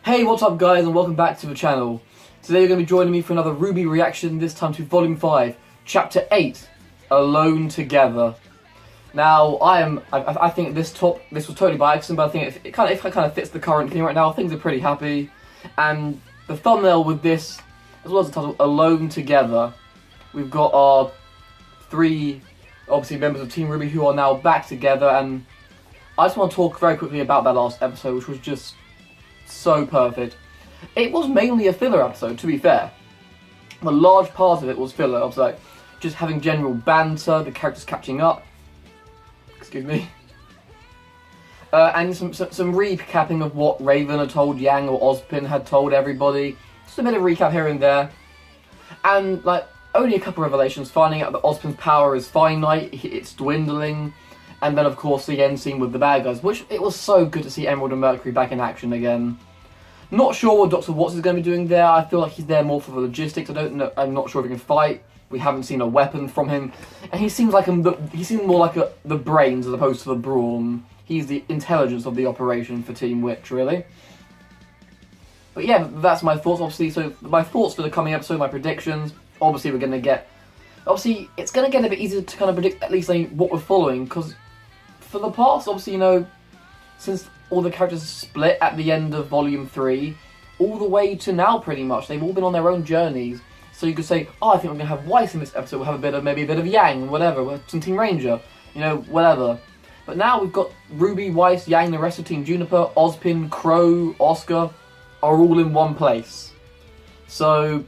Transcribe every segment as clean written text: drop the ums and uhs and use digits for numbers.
Hey, what's up guys, and welcome back to the channel. Today you're going to be joining me for another RWBY reaction, this time to Volume 5, Chapter 8, Alone Together. Now, I think this was totally by accident, but I think it kind of fits the current thing right now. Things are pretty happy, and the thumbnail with this, as well as the title, Alone Together, we've got our three, obviously, members of Team RWBY who are now back together, and I just want to talk very quickly about that last episode, which was just so perfect. It was mainly a filler episode, to be fair. A large part of it was filler. I was like, just having general banter, the characters catching up. Excuse me. And some recapping of what Raven had told Yang or Ozpin had told everybody. Just a bit of recap here and there. And, like, only a couple of revelations. Finding out that Ozpin's power is finite, it's dwindling. And then, of course, the end scene with the bad guys, which it was so good to see Emerald and Mercury back in action again. Not sure what Dr. Watts is going to be doing there. I feel like he's there more for the logistics. I'm not sure if he can fight. We haven't seen a weapon from him, and he seems like more like the brains as opposed to the brawn. He's the intelligence of the operation for Team Witch, really. But yeah, that's my thoughts. Obviously, so my thoughts for the coming episode, my predictions. Obviously, we're going to get. Obviously, it's going to get a bit easier to kind of predict at least like, what we're following, because for the past, obviously, you know, since all the characters split at the end of Volume 3, all the way to now, pretty much, they've all been on their own journeys. So you could say, oh, I think we're going to have Weiss in this episode, we'll have maybe a bit of Yang, whatever, some Team Ranger, you know, whatever. But now we've got RWBY, Weiss, Yang, the rest of Team Juniper, Ozpin, Crow, Oscar, are all in one place. So,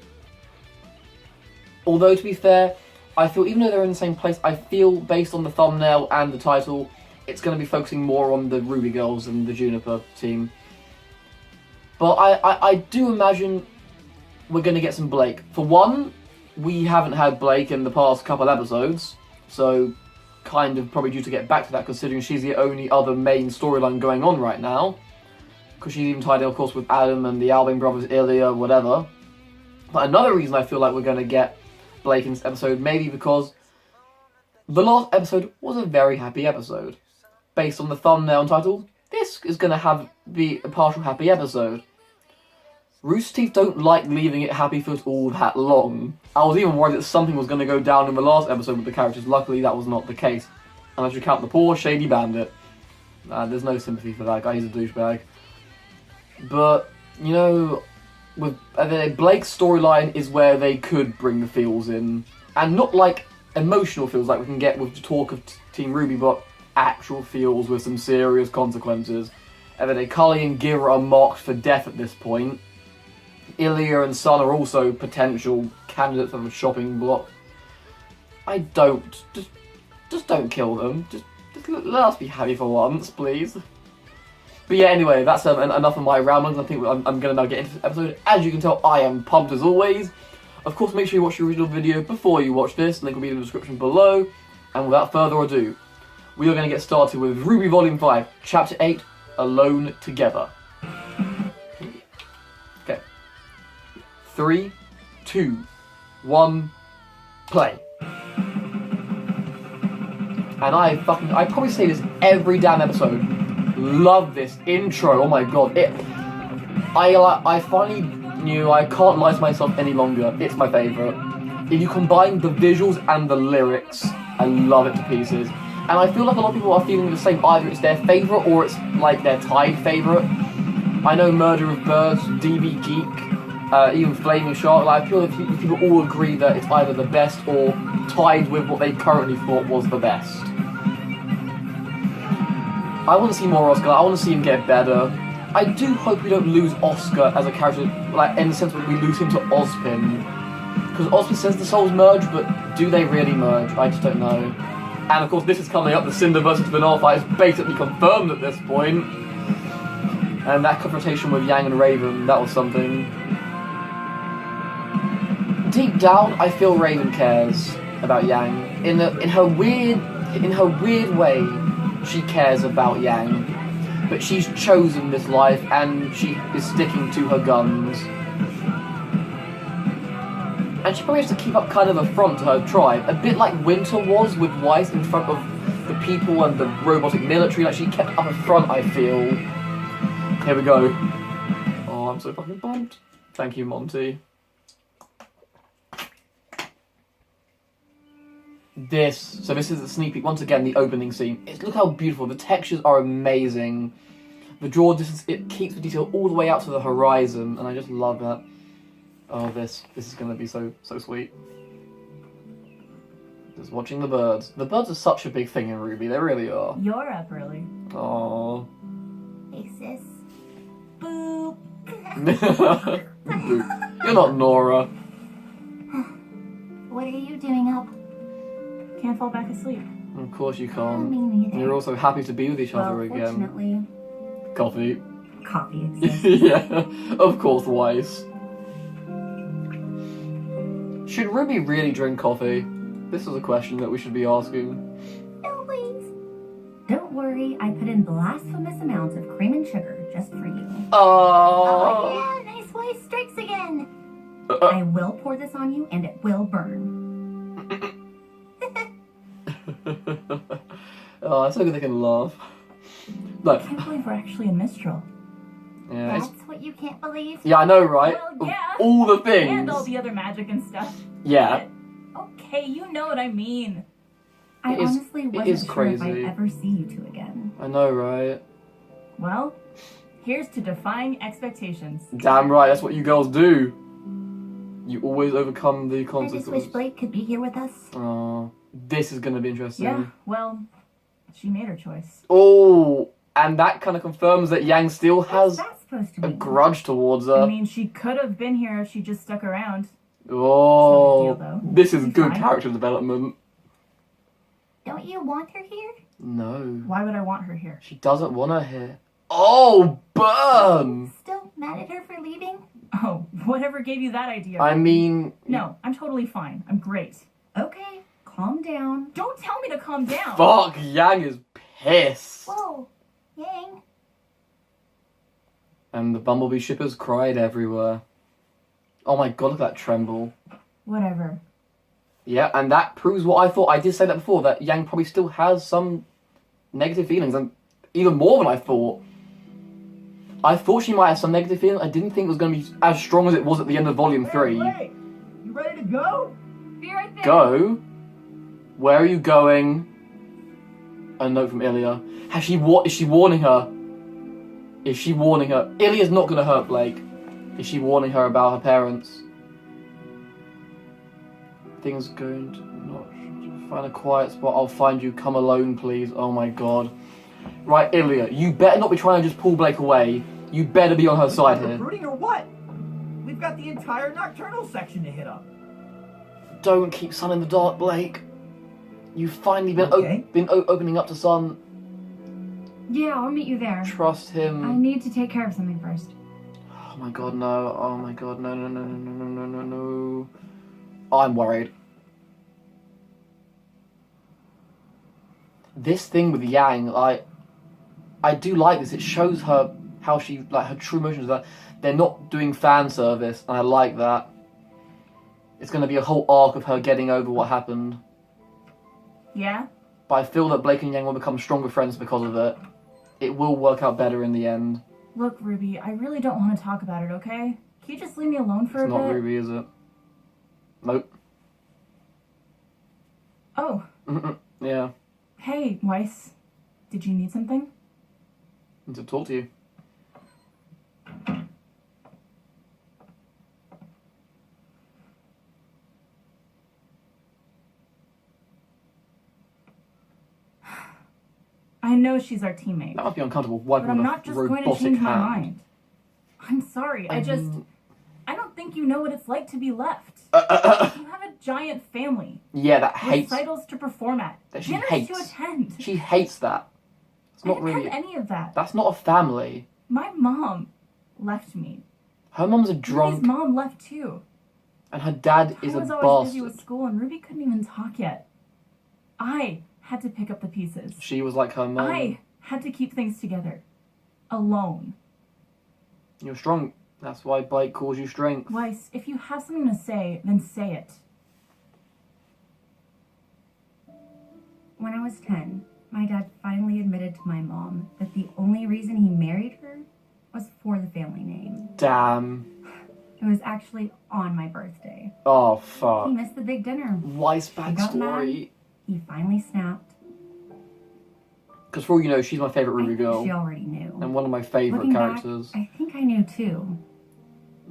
although to be fair, I feel even though they're in the same place, I feel based on the thumbnail and the title, it's going to be focusing more on the RWBY girls and the Juniper team. But I do imagine we're going to get some Blake. For one, we haven't had Blake in the past couple episodes, so kind of probably due to get back to that, considering she's the only other main storyline going on right now. Because she's even tied in, of course, with Adam and the Alvin brothers, Ilya, whatever. But another reason I feel like we're going to get Blake in this episode, maybe because the last episode was a very happy episode. Based on the thumbnail and title, this is going to be a partial happy episode. Rooster Teeth don't like leaving it happy for all that long. I was even worried that something was going to go down in the last episode with the characters. Luckily, that was not the case. Unless you count the poor, shady bandit. There's no sympathy for that guy, he's a douchebag. But, you know, with Blake's storyline is where they could bring the feels in. And not like emotional feels like we can get with the talk of Team RWBY, but actual feels with some serious consequences. And then Cully and Gira are marked for death at this point. Ilya and Sun are also potential candidates of a shopping block. Just don't kill them. Just let us be happy for once, please. But yeah, anyway, that's enough of my ramblings. I think I'm going to now get into this episode. As you can tell, I am pumped as always. Of course, make sure you watch the original video before you watch this. Link will be in the description below. And without further ado, we are going to get started with RWBY Volume 5, Chapter 8, Alone Together. Okay. 3, 2, 1, play. And I probably say this every damn episode. Love this intro. Oh my god. I finally knew I can't lie to myself any longer. It's my favourite. If you combine the visuals and the lyrics, I love it to pieces. And I feel like a lot of people are feeling the same. Either it's their favourite or it's like their tied favourite. I know Murder of Birds, DB Geek, even Flaming Shark. Like, I feel like people all agree that it's either the best or tied with what they currently thought was the best. I want to see more Oscar. I want to see him get better. I do hope we don't lose Oscar as a character, like in the sense that we lose him to Ozpin. Because Ozpin says the souls merge, but do they really merge? I just don't know. And of course, this is coming up, the Cinder versus Vanilla fight is basically confirmed at this point. And that confrontation with Yang and Raven, that was something. Deep down, I feel Raven cares about Yang. In her weird way, she cares about Yang. But she's chosen this life, and she is sticking to her guns. And she probably has to keep up kind of a front to her tribe, a bit like Winter was with Weiss in front of the people and the robotic military. Like, she kept up a front, I feel. Here we go. Oh, I'm so fucking pumped. Thank you, Monty. So this is a sneak peek. Once again, the opening scene. Look how beautiful. The textures are amazing. The draw distance, it keeps the detail all the way out to the horizon, and I just love that. Oh, this is going to be so sweet. Just watching the birds. The birds are such a big thing in RWBY. They really are. You're up early. Aww. Hey, sis. Boop. You're not Nora. What are you doing up? Can't fall back asleep. Of course you can't. Me neither. You're also happy to be with each other again. Fortunately, Coffee. coffee exists. Yeah, of course, Weiss. Should RWBY really drink coffee? This is a question that we should be asking. No, please. Don't worry, I put in blasphemous amounts of cream and sugar just for you. Oh, yeah, nice Weiss strikes again. I will pour this on you, and it will burn. Oh, it's so good they can laugh. Look. I can't believe we're actually in Mistral. Yeah, That's what you can't believe? yeah, I know, right? Well, yeah. Of all the things. And all the other magic and stuff. Yeah. But, okay, you know what I mean. I It is- honestly it wasn't is sure if crazy. I'd ever see you two again. I know, right? Well, here's to defying expectations. Damn right, that's what you girls do. You always overcome the I just consequences. wish Blake could be here with us. Oh, this is gonna be interesting. Yeah, well, she made her choice. Oh, and that kind of confirms that Yang still What's has that supposed to a mean? grudge towards I her. mean, she could have been here if she just stuck around. Oh, It's no big deal, though. this is She's good fine. character development. Don't you want her here? No, Why would I want her here? she doesn't want her here. Oh, burn! Still mad at her for leaving? Oh, whatever gave you that idea? I mean, No, I'm totally fine. I'm great. Okay, calm down. Don't tell me to calm down. fuck, Yang is pissed. Whoa, Yang. And the Bumblebee shippers cried everywhere. Oh my god, look at that tremble. Whatever. Yeah, and that proves what I thought. I did say that before, that Yang probably still has some negative feelings, and even more than I thought. I thought she might have some negative feelings. I didn't think it was going to be as strong as it was at the end of Volume 3. Hey, you ready to go? Be right there. Go? Where are you going? A note from Ilya. Is she warning her? Is she warning her? Ilya's not going to hurt Blake. Is she warning her about her parents? Things going to not find a quiet spot. I'll find you. Come alone, please. Oh my god. Right, Ilya, you better not be trying to just pull Blake away. You better be on her side here. Recruiting or what? We've got the entire nocturnal section to hit up. Don't keep Sun in the dark, Blake. You've finally been Okay. opening up to Sun. Yeah, I'll meet you there. Trust him. I need to take care of something first. Oh my god, no. Oh my god, no, no, no, no, no, no, no, no. I'm worried. This thing with Yang, I do like this. It shows her how she, like, her true emotions, that they're not doing fan service, and I like that. It's going to be a whole arc of her getting over what happened. Yeah? But I feel that Blake and Yang will become stronger friends because of it. It will work out better in the end. Look, Ruby, I really don't want to talk about it, okay? Can you just leave me alone for It's a not bit? RWBY, is it? Nope. Oh, Yeah. hey, Weiss. Did you need something? Need to talk to you. I know she's our teammate, That must be uncomfortable. but Wiping I'm with not a just going to robotic change my hand. mind. I'm sorry, I don't think you know what it's like to be left. You have a giant family. Yeah, that hates. Recitals to perform at. That she Dinners hates. to attend. She hates that. It's I not didn't really. have any of that. That's not a family. My mom left me. Her mum's a Ruby's drunk, mom left too. and her dad is I a was always busy with bastard. school, and Ruby couldn't even talk yet. I had to pick up the pieces. She was like her mum. I had to keep things together. Alone. You're strong. That's why Blake calls you strength. Weiss, if you have something to say, then say it. When I was 10, my dad finally admitted to my mom that the only reason he married her was for the family name. Damn. It was actually on my birthday. Oh, fuck. He missed the big dinner. Weiss He got mad. backstory. He finally snapped. Because for all you know, she's my favourite I RWBY think girl. she already knew. And one of my favourite Looking characters. back, I think I knew too.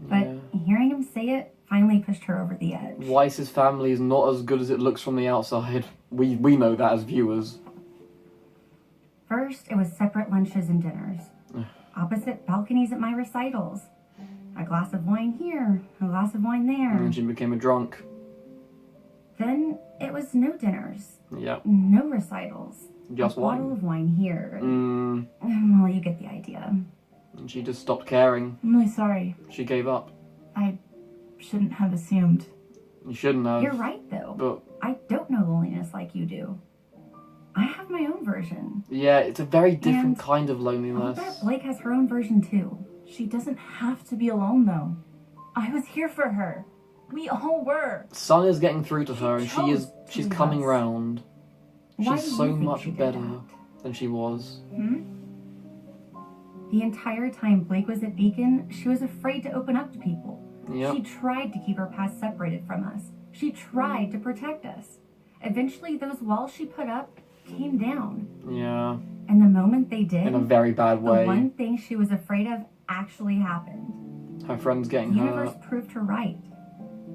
But hearing him say it finally pushed her over the edge. Weiss's family is not as good as it looks from the outside. We know that as viewers. First, it was separate lunches and dinners. Opposite balconies at my recitals. A glass of wine here, a glass of wine there. And she became a drunk. Then it was no dinners, Yeah. no recitals. Just a bottle wine. of wine here. Mm. Well, you get the idea. And she just stopped caring. I'm really sorry. She gave up. I shouldn't have assumed. You shouldn't have. You're right, though. But I don't know loneliness like you do. I have my own version. yeah, it's a very different And kind of I'll loneliness. bet Blake has her own version, too. She doesn't have to be alone, though. I was here for her. We all were. Sun is getting through to her, and chose she's to coming leave us. round. Why do She's you so think much she did better that? than she was. The entire time Blake was at Beacon, she was afraid to open up to people. Yep. She tried to keep her past separated from us. She tried to protect us. Eventually, those walls she put up came down. Yeah. And the moment they did, In a very bad the way. one thing she was afraid of actually happened. Her friend's getting The universe hurt. proved her right.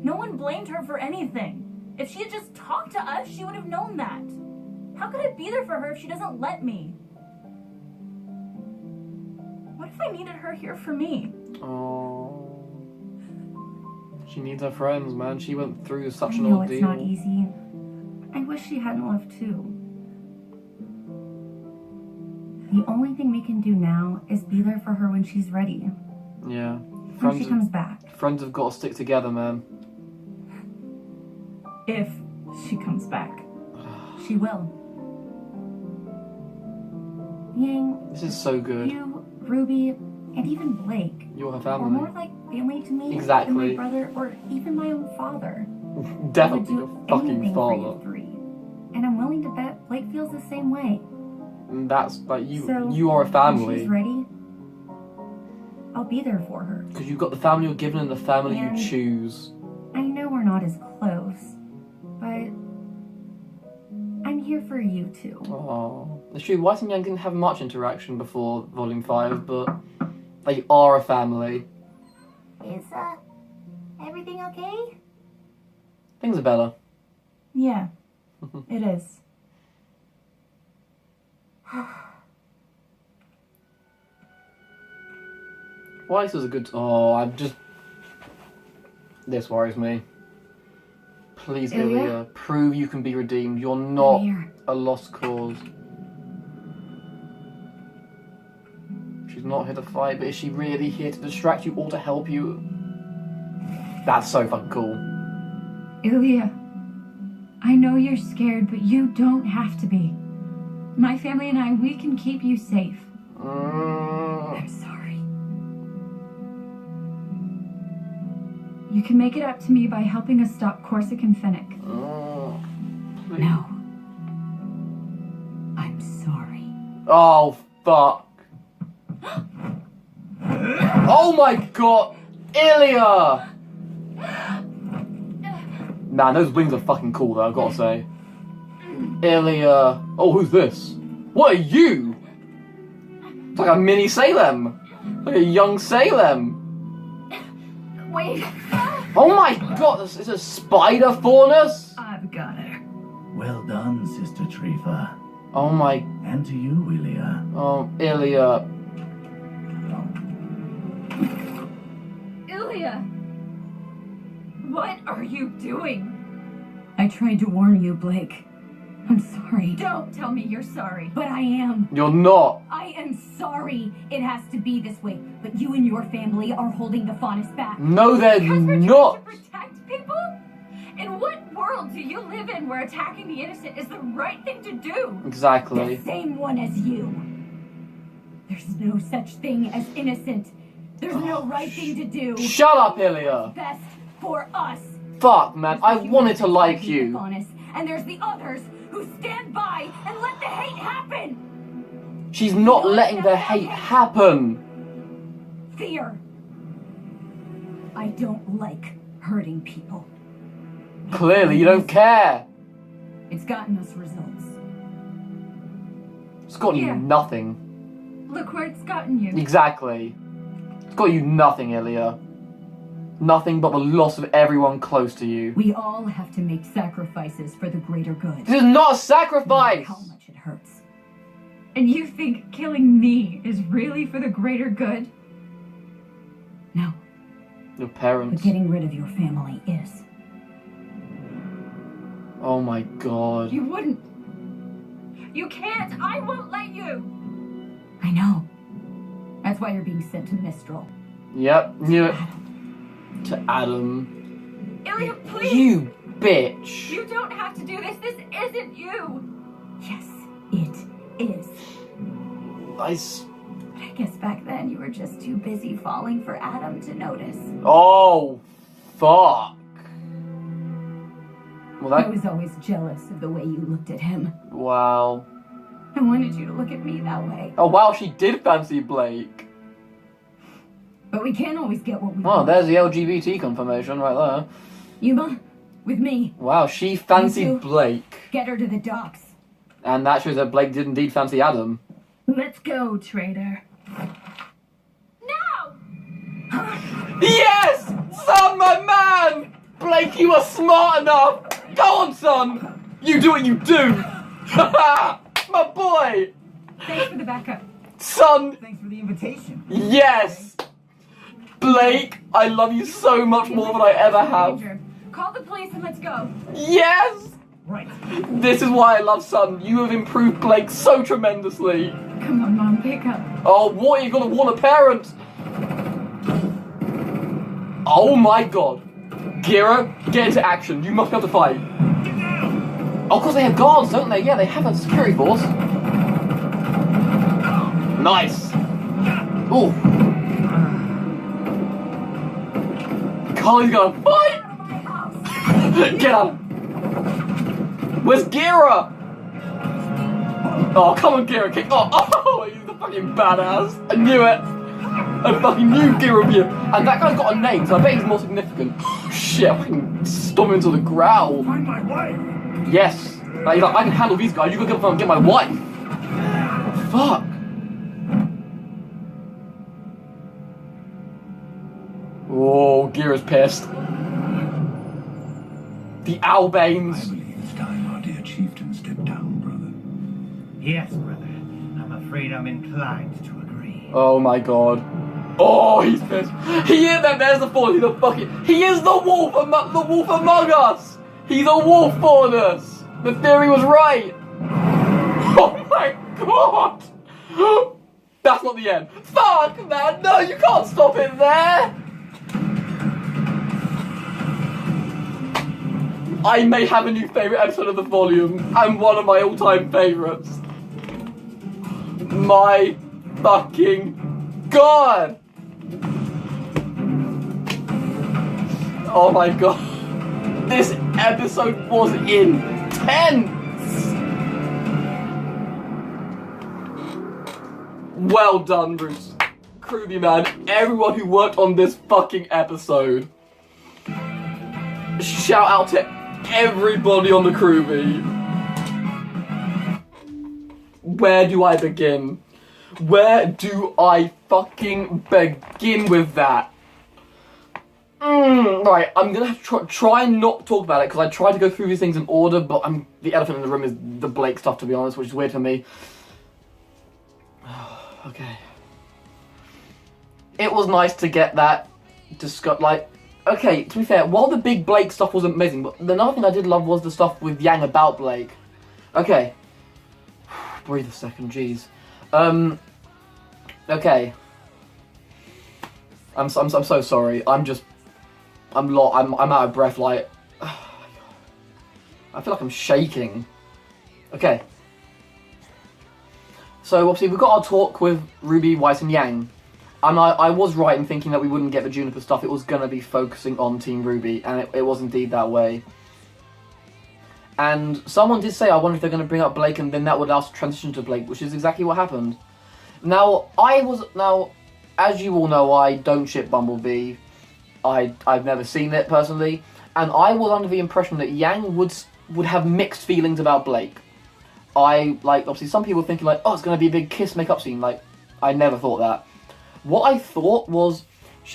No one blamed her for anything. If she had just talked to us, she would have known that. How could I be there for her if she doesn't let me? What if I needed her here for me? Oh. She needs her friends, man. She went through such I an know ordeal. it's not easy. I wish she hadn't left too. The only thing we can do now is be there for her when she's ready. Yeah. When she comes back. Friends have got to stick together, man. If she comes back. She will. Yang, This is so good. you, Ruby, and even Blake You're her are family. more like family to me Exactly. than my brother or even my own father. Definitely I your would do fucking anything for you father. three. And I'm willing to bet Blake feels the same way. And that's like you. So, You are a when family she's ready, I'll be there for her. because you've got the family you're given and the family And- you choose. I know we're not as close, but I'm here for you too. Oh, it's true. Weiss and Yang didn't have much interaction before Volume 5, but they are a family. Is everything okay? Things are better. Yeah, it is. Weiss was a good. Oh, I'm just. This worries me. Please, Ilya? Ilya, prove you can be redeemed. You're not Here. a lost cause. She's not here to fight, but is she really here to distract you or to help you? That's so fucking cool. Ilya, I know you're scared, but you don't have to be. My family and I, we can keep you safe. I'm sorry. You can make it up to me by helping us stop Corsican Fennec. Please. No. I'm sorry. Oh, fuck. Oh my god! Ilya! Man, those wings are fucking cool though, I've gotta say. Ilya. Oh, who's this? What are you? It's like a mini Salem. Like a young Salem. Wait. Oh my god, this is a spider faunus? I've got her. Well done, Sister Trifa. Oh my. And to you, Ilya. Oh, Ilya. Ilya! What are you doing? I tried to warn you, Blake. I'm sorry. Don't tell me you're sorry. But I am. You're not. I am sorry it has to be this way, but you and your family are holding the Faunus back. No, they're Because we're not. trying to protect people? In what world do you live in where attacking the innocent is the right thing to do? Exactly. The same one as you. There's no such thing as innocent. There's no right thing to do. Shut up, Ilya. Best for us. Fuck, man. I There's wanted to humans like that hate the you. Faunus, and there's the others who stand by and let the hate happen. She's not letting the hate happen. fear. I don't like hurting people. Clearly, you don't care. It's gotten us results. It's got you Yeah. nothing. Look where it's gotten you. Exactly. It's got you nothing, Ilya. Nothing but the loss of everyone close to you. We all have to make sacrifices for the greater good. This is not a No matter sacrifice! how much it hurts. And you think killing me is really for the greater good? No, Your but parents. getting rid of your family is. Oh my god. You wouldn't. You can't. I won't let you. I know. That's why you're being sent to Mistral. Yep, knew it. To Adam. Ilya, please. You bitch. You don't have to do this. This isn't you. Yes, it is. I But I guess back then you were just too busy falling for Adam to notice. Oh, fuck. Well, I that. was always jealous of the way you looked at him. Wow. I wanted you to look at me that way. Oh, wow, she did fancy Blake. But we can't always get what we Oh, want. there's the LGBT confirmation right there. Yuma, with me. Wow, she fancied You too. Blake. Get her to the docks. And that shows that Blake did indeed fancy Adam. Let's go, traitor. No! Yes! Son, my man! Blake, you are smart enough! Go on, son! You do what you do! My boy! Thanks for the backup. Son, Thanks for the invitation. yes! Blake, I love you so much more than I ever have. Ranger, call the police and let's go. Yes! Right. This is why I love Son. You have improved Blake so tremendously. Come on, Mom, pick up. Oh, what? You're gonna warn a parent? Oh my god. Gira, get into action. You must be able to fight. Oh, of course they have guards, don't they? Yeah, they have a security force. Nice. Ooh. Carly's gonna fight! Get up! Where's Gira? Oh, come on, Gira, kick. Oh, he's the fucking badass. I knew it. I fucking knew Gira would be. And that guy's got a name, so I bet he's more significant. Shit, I can stomp into the ground. Find my wife. Yes. Like, he's like, I can handle these guys. You go get my wife. Fuck. Oh, Gira's pissed. The Albanes. I believe it's time our dear chieftain stepped down, brother. Yes, brother. I'm afraid I'm inclined to agree. Oh my god. Oh, he's pissed. He is that. There's the fall. He's the fucking. He is the wolf. The wolf among us. He's a wolf for us. The theory was right. Oh my god. That's not the end. Fuck, man. No, you can't stop it there. I may have a new favourite episode of the volume, and one of my all-time favourites. My fucking god! Oh my god. This episode was intense! Well done, Bruce. Ruby man, everyone who worked on this fucking episode. Shout out to everybody on the crew, B. Where do I begin? Where do I fucking begin with that? Right, I'm gonna have to try and not talk about it, because I tried to go through these things in order, but the elephant in the room is the Blake stuff, to be honest, which is weird for me. Okay. It was nice to get that discussed, like, okay, to be fair, while the big Blake stuff was amazing, but another thing I did love was the stuff with Yang about Blake. Okay. Breathe a second, jeez. Okay. I'm so sorry. I'm out of breath, like, I feel like I'm shaking. Okay. So obviously we've got our talk with RWBY, Weiss and Yang. And I was right in thinking that we wouldn't get the Juniper stuff. It was going to be focusing on Team RWBY, and it was indeed that way. And someone did say, I wonder if they're going to bring up Blake, and then that would allow us to transition to Blake, which is exactly what happened. Now, as you all know, I don't ship Bumblebee. I've never seen it personally, and I was under the impression that Yang would have mixed feelings about Blake. Obviously some people thinking like, oh, it's going to be a big kiss make-up scene. Like, I never thought that. What I thought was,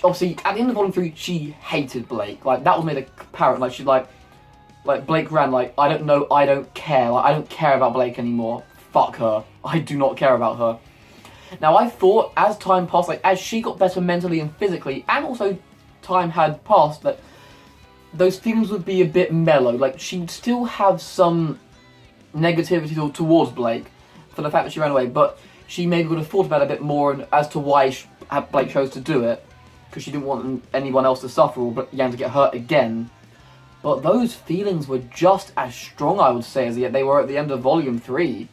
obviously at the end of Volume 3, she hated Blake. Like, that was made apparent. Like, she's like Blake ran like, I don't know, I don't care. Like, I don't care about Blake anymore. Fuck her. I do not care about her. Now, I thought as time passed, like as she got better mentally and physically, and also time had passed, that those feelings would be a bit mellow. Like, she'd still have some negativity towards Blake for the fact that she ran away, but she maybe would have thought about it a bit more as to why Blake chose to do it, because she didn't want anyone else to suffer or Yang to get hurt again. But those feelings were just as strong, I would say, as they were at the end of Volume 3.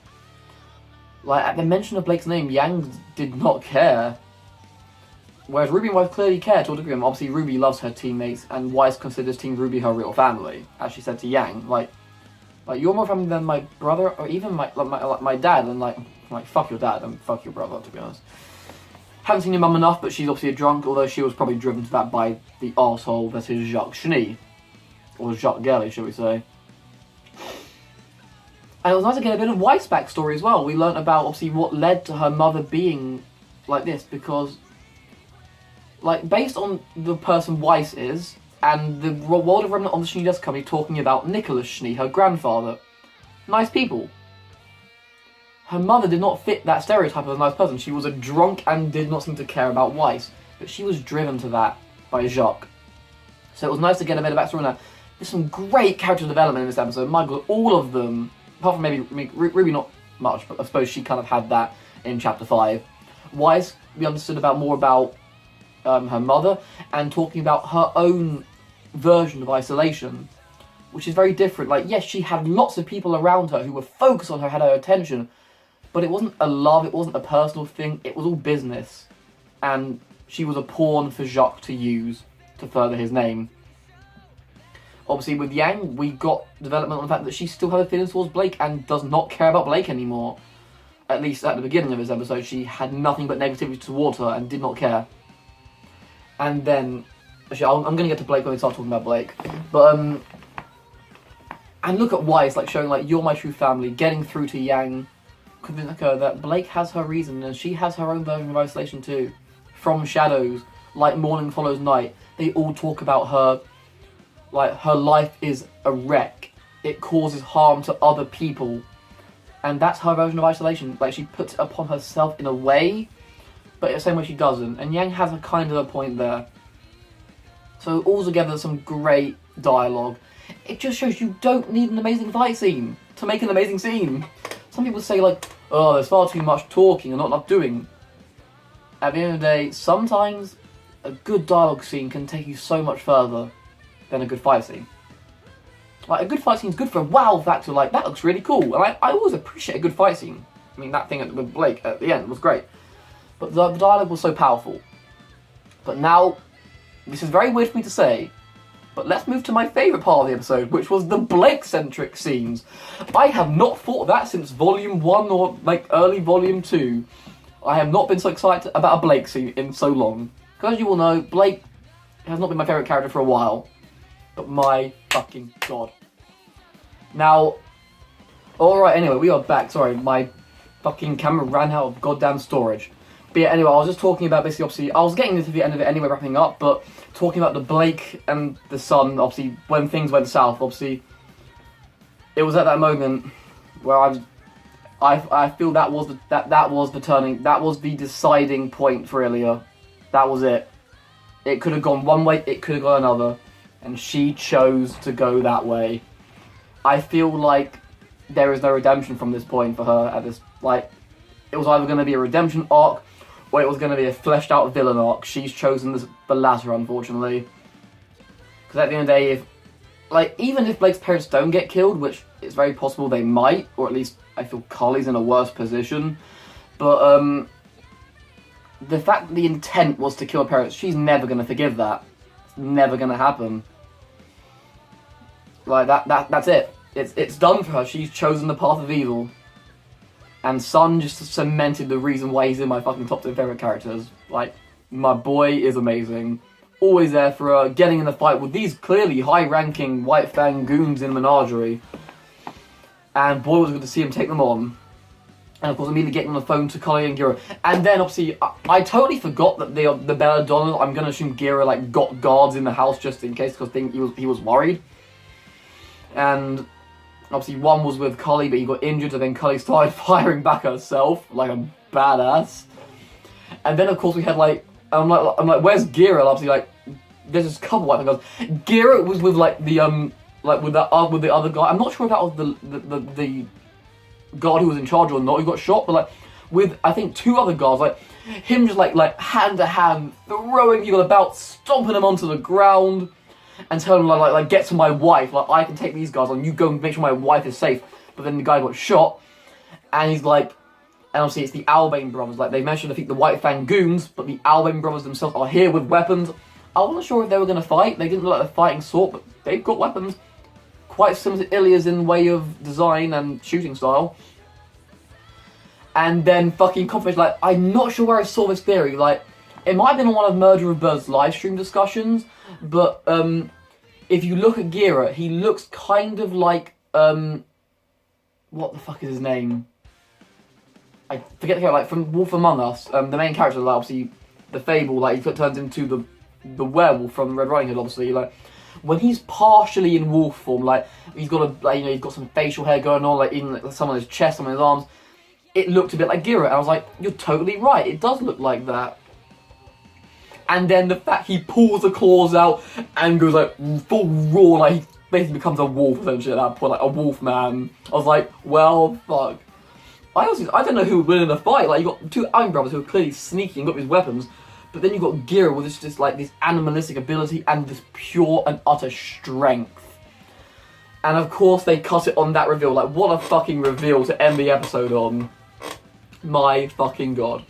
Like, at the mention of Blake's name, Yang did not care. Whereas RWBY and Weiss clearly care to a degree. And obviously, RWBY loves her teammates, and Weiss considers Team RWBY her real family, as she said to Yang. Like you're more family than my brother, or even my dad. And like, fuck your dad and fuck your brother, to be honest. Haven't seen your mum enough, but she's obviously a drunk, although she was probably driven to that by the arsehole that is Jacques Cheney. Or Jacques Gelly, shall we say. And it was nice to get a bit of Weiss backstory as well. We learnt about, obviously, what led to her mother being like this, because, like, based on the person Weiss is, and the World of Remnant on the Cheney Desk Company talking about Nicholas Cheney, her grandfather, nice people. Her mother did not fit that stereotype of a nice person. She was a drunk and did not seem to care about Weiss, but she was driven to that by Jacques. So it was nice to get a bit of backstory on that. There's some great character development in this episode. My God, all of them. Apart from maybe RWBY, not much, but I suppose she kind of had that in Chapter 5. Weiss, we understood more about her mother, and talking about her own version of isolation, which is very different. Like, yes, she had lots of people around her who were focused on her, had her attention, but it wasn't a love, it wasn't a personal thing, it was all business. And she was a pawn for Jacques to use to further his name. Obviously, with Yang, we got development on the fact that she still has feelings towards Blake and does not care about Blake anymore. At least at the beginning of this episode, she had nothing but negativity towards her and did not care. And then, actually, I'm going to get to Blake when we start talking about Blake. But, and look at Weiss, like, showing, like, you're my true family, getting through to Yang, convincing her that Blake has her reason and she has her own version of isolation too. From shadows, like morning follows night, they all talk about her. Like, her life is a wreck. It causes harm to other people. And that's her version of isolation. Like, she puts it upon herself in a way, but in the same way she doesn't. And Yang has a kind of a point there. So, altogether, some great dialogue. It just shows you don't need an amazing fight scene to make an amazing scene. Some people say, like, oh, there's far too much talking and not enough doing. At the end of the day, sometimes a good dialogue scene can take you so much further than a good fight scene. Like, a good fight scene is good for a wow factor, like, that looks really cool. And I always appreciate a good fight scene. I mean, that thing with Blake at the end was great. But the dialogue was so powerful. But now, this is very weird for me to say, but let's move to my favourite part of the episode, which was the Blake-centric scenes. I have not thought of that since Volume 1 or, like, early Volume 2. I have not been so excited about a Blake scene in so long. Because as you all know, Blake has not been my favourite character for a while. But my fucking God. Now, alright, anyway, we are back. Sorry, my fucking camera ran out of goddamn storage. But yeah, anyway, I was just talking about basically, obviously, I was getting to the end of it anyway, wrapping up, but talking about the Blake and the son, obviously, when things went south, obviously, it was at that moment where I feel that was the deciding point for Ilya. That was it. It could have gone one way, it could have gone another. And she chose to go that way. I feel like there is no redemption from this point for her at this, like, it was either going to be a redemption arc, or it was going to be a fleshed out villain arc. She's chosen the latter, unfortunately. Because at the end of the day, even if Blake's parents don't get killed, which it's very possible they might, or at least I feel Carly's in a worse position, but, the fact that the intent was to kill her parents, she's never going to forgive that. It's never going to happen. Like, that's it. It's done for her. She's chosen the path of evil. And Sun just cemented the reason why he's in my fucking top 10 favourite characters. Like, My boy is amazing. Always there for her, getting in the fight with these clearly high-ranking White Fang goons in Menagerie. And boy, was it good to see him take them on. And of course, immediately getting on the phone to Kali and Gira. And then, obviously, I totally forgot that the Belladonna, I'm going to assume Gira, like, got guards in the house just in case, because he was worried. And, obviously, one was with Kali, but he got injured, and then Kali started firing back herself, like a badass. And then, of course, we had, like, I'm like, where's Gira? Obviously, like, there's this couple White Fang guards. Gira was with, like, the, like, with the other guy. I'm not sure if that was the guard who was in charge or not, who got shot, but like with I think 2 other guards, like him just like hand to hand throwing people about, stomping them onto the ground, and telling them like get to my wife, like I can take these guys on, you go and make sure my wife is safe. But then the guy got shot, and he's like, and obviously it's the Albane brothers. Like they managed to defeat the White Fang goons, but the Albane brothers themselves are here with weapons. I wasn't sure if they were going to fight. They didn't look like a fighting sort, but they've got weapons. Quite similar to Ilya's in way of design and shooting style. And then fucking confirmation, like, I'm not sure where I saw this theory, like, it might have been on one of Murder of Birds live stream discussions, but, if you look at Gira, he looks kind of like, what the fuck is his name? I forget the character, like, from Wolf Among Us, the main character, like, obviously, the Fable, like, he turns into the werewolf from Red Riding Hood, obviously, like, when he's partially in wolf form, like he's got he's got some facial hair going on, like in some on his chest, some on his arms, it looked a bit like Gira, and I was like, you're totally right, it does look like that. And then the fact he pulls the claws out and goes like full raw, like he basically becomes a wolf essentially at that point, like a wolf man. I was like, well, fuck. I don't know who would win in a fight. Like you got 2 Iron brothers who are clearly sneaky and got these weapons. But then you've got Gira with this like this animalistic ability and this pure and utter strength. And of course they cut it on that reveal. Like what a fucking reveal to end the episode on. My fucking god.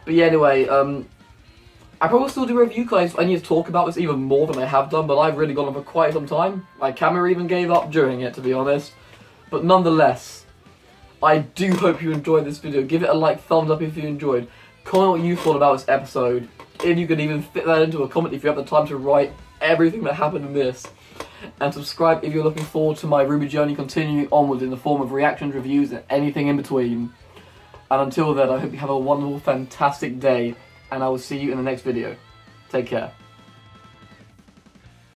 But yeah, anyway, I probably still do a review because I need to talk about this even more than I have done, but I've really gone on for quite some time. My camera even gave up during it, to be honest. But nonetheless, I do hope you enjoyed this video. Give it a like, thumbs up if you enjoyed. Comment what you thought about this episode. If you could even fit that into a comment if you have the time to write everything that happened in this. And subscribe if you're looking forward to my RWBY journey continuing onwards in the form of reactions, reviews, and anything in between. And until then, I hope you have a wonderful, fantastic day. And I will see you in the next video. Take care.